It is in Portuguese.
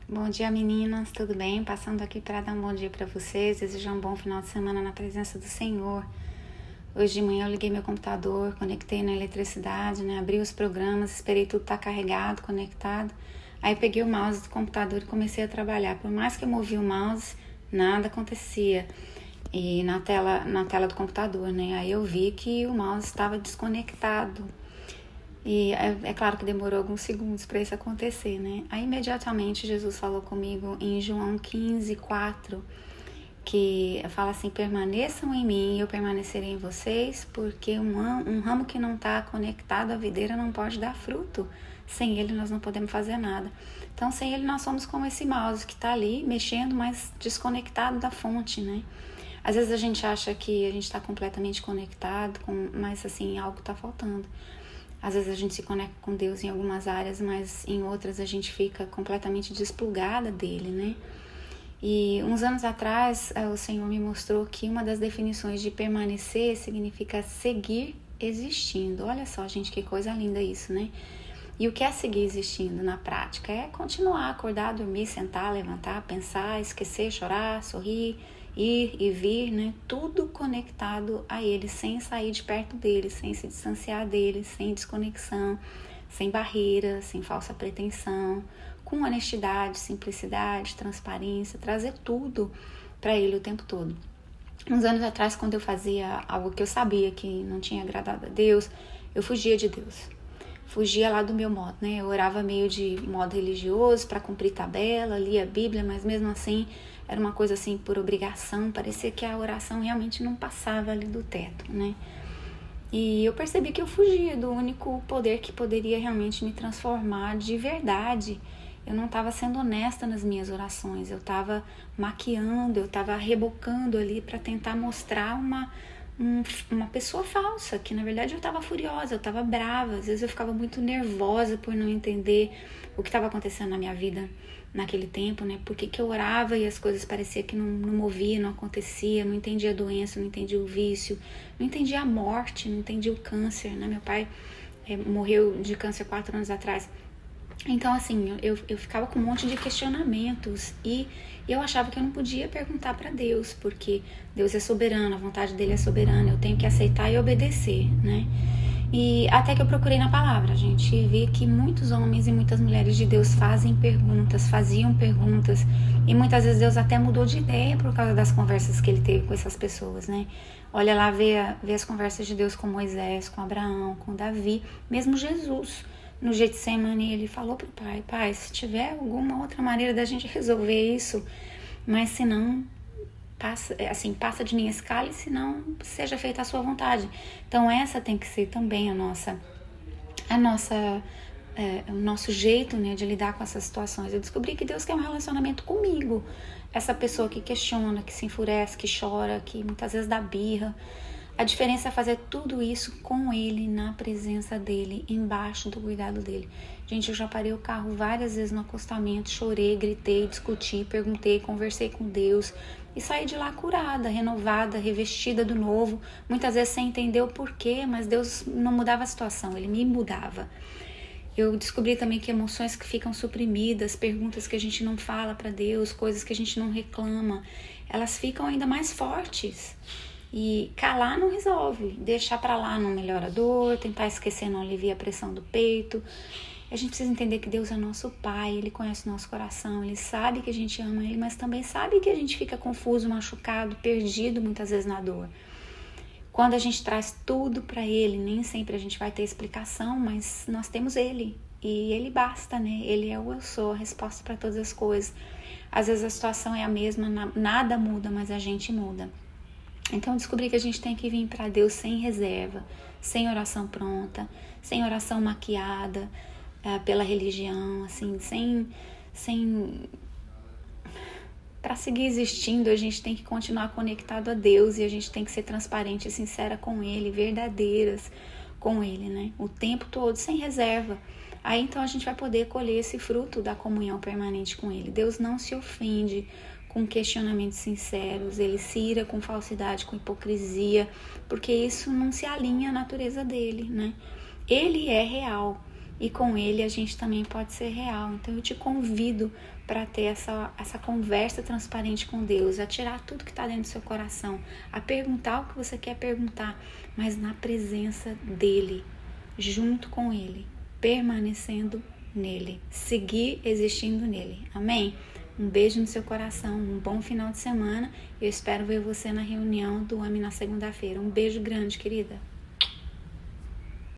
Bom dia, meninas, tudo bem? Passando aqui para dar um bom dia para vocês, desejar um bom final de semana na presença do Senhor. Hoje de manhã eu liguei meu computador, conectei na eletricidade, abri os programas, esperei tudo estar carregado, conectado. Aí peguei o mouse do computador e comecei a trabalhar. Por mais que eu movia o mouse, nada acontecia. E na tela do computador, Aí eu vi que o mouse estava desconectado. E é claro que demorou alguns segundos para isso acontecer, Aí imediatamente Jesus falou comigo em João 15:4, que fala assim: permaneçam em mim e eu permanecerei em vocês, porque um ramo que não está conectado à videira não pode dar fruto. Sem ele nós não podemos fazer nada. Então sem ele nós somos como esse mouse que está ali mexendo, mas desconectado da fonte, Às vezes a gente acha que a gente está completamente conectado, mas assim, algo está faltando. Às vezes a gente se conecta com Deus em algumas áreas, mas em outras a gente fica completamente desplugada dele, E uns anos atrás o Senhor me mostrou que uma das definições de permanecer significa seguir existindo. Olha só, gente, que coisa linda isso, E o que é seguir existindo na prática? É continuar, acordar, dormir, sentar, levantar, pensar, esquecer, chorar, sorrir, ir e vir, Tudo conectado a ele, sem sair de perto dele, sem se distanciar dele, sem desconexão, sem barreira, sem falsa pretensão, com honestidade, simplicidade, transparência, trazer tudo para ele o tempo todo. Uns anos atrás, quando eu fazia algo que eu sabia que não tinha agradado a Deus, eu fugia de Deus. Fugia lá do meu modo, Eu orava meio de modo religioso para cumprir tabela, lia a Bíblia, mas mesmo assim era uma coisa assim por obrigação, parecia que a oração realmente não passava ali do teto, E eu percebi que eu fugia do único poder que poderia realmente me transformar de verdade. Eu não estava sendo honesta nas minhas orações, eu estava maquiando, eu estava rebocando ali para tentar mostrar uma pessoa falsa, que na verdade eu estava furiosa, eu estava brava, às vezes eu ficava muito nervosa por não entender o que estava acontecendo na minha vida naquele tempo, Por que eu orava e as coisas pareciam que não movia, não acontecia, não entendia a doença, não entendia o vício, não entendia a morte, não entendia o câncer, Meu pai morreu de câncer 4 anos atrás. Então, assim, eu ficava com um monte de questionamentos e eu achava que eu não podia perguntar para Deus, porque Deus é soberano, a vontade dele é soberana, eu tenho que aceitar e obedecer, E até que eu procurei na palavra, gente, e vi que muitos homens e muitas mulheres de Deus faziam perguntas, e muitas vezes Deus até mudou de ideia por causa das conversas que ele teve com essas pessoas, Olha lá, vê as conversas de Deus com Moisés, com Abraão, com Davi, mesmo Jesus. No Getsemane ele falou pro pai, se tiver alguma outra maneira da gente resolver isso, mas se não, passa de mim esse cálice, não seja feita a sua vontade. Então essa tem que ser também o nosso jeito, de lidar com essas situações. Eu descobri que Deus quer um relacionamento comigo, essa pessoa que questiona, que se enfurece, que chora, que muitas vezes dá birra. A diferença é fazer tudo isso com ele, na presença dele, embaixo do cuidado dele. Gente, eu já parei o carro várias vezes no acostamento, chorei, gritei, discuti, perguntei, conversei com Deus e saí de lá curada, renovada, revestida do novo, muitas vezes sem entender o porquê, mas Deus não mudava a situação, ele me mudava. Eu descobri também que emoções que ficam suprimidas, perguntas que a gente não fala para Deus, coisas que a gente não reclama, elas ficam ainda mais fortes. E calar não resolve, deixar pra lá não melhora a dor, tentar esquecer não alivia a pressão do peito. A gente precisa entender que Deus é nosso Pai, Ele conhece o nosso coração, Ele sabe que a gente ama Ele, mas também sabe que a gente fica confuso, machucado, perdido muitas vezes na dor. Quando a gente traz tudo pra Ele, nem sempre a gente vai ter explicação, mas nós temos Ele e Ele basta, Ele é o eu sou, a resposta para todas as coisas. Às vezes a situação é a mesma, nada muda, mas a gente muda. Então eu descobri que a gente tem que vir para Deus sem reserva, sem oração pronta, sem oração maquiada pela religião, assim, sem para seguir existindo, a gente tem que continuar conectado a Deus e a gente tem que ser transparente e sincera com Ele, verdadeiras com Ele, O tempo todo, sem reserva. Aí então a gente vai poder colher esse fruto da comunhão permanente com Ele. Deus não se ofende com questionamentos sinceros, Ele se ira com falsidade, com hipocrisia, porque isso não se alinha à natureza dele, Ele é real, e com Ele a gente também pode ser real. Então eu te convido para ter essa conversa transparente com Deus, a tirar tudo que está dentro do seu coração, a perguntar o que você quer perguntar, mas na presença dEle, junto com Ele, permanecendo nele, seguir existindo nele. Amém? Um beijo no seu coração, um bom final de semana. Eu espero ver você na reunião do AME na segunda-feira. Um beijo grande, querida.